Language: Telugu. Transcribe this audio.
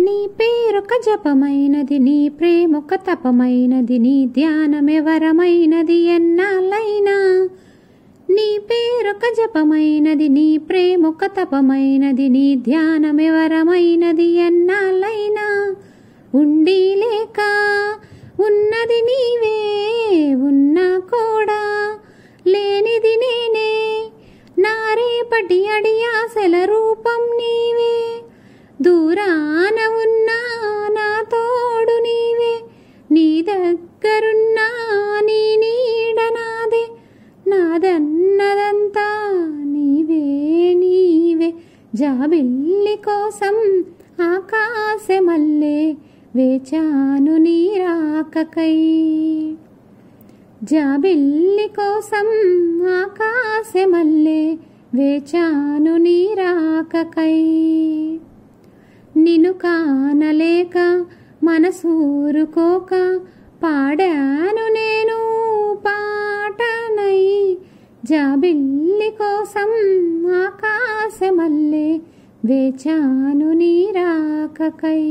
నీ పేరొక జపమైనది, నీ ప్రేమొక తపమైనది, నీ ధ్యానమెవరమైనది ఎన్నాళ్ళైనా. నీ పేరొక జపమైనది, నీ ప్రేమొక తపమైనది, నీ ధ్యానమెవరమైనది ఎన్నాళ్ళైనా. ఉండి లేక ఉన్నది నీవే, ఉన్నా కూడా లేనిది నేనే. నా రేపటి అడియాసల రూపం నీవే, దూరాన ఉన్నా నా తోడు నీవే. నీ దగ్గరున్నా నీ నీడ నాదే, నాదన్నదంతా నీవే నీవే. జాబిల్లి కోసం ఆకాశమల్లే వేచాను నీ రాకకై. జాబిల్లి కోసం ఆకాశమల్లే వేచాను నీ రాకకై. నిన్ను కానలేక మనసూరుకోక పాడాను నేను పాటనై. జాబిల్లి కోసం ఆకాశమల్లే వేచాను నీ రాకకై.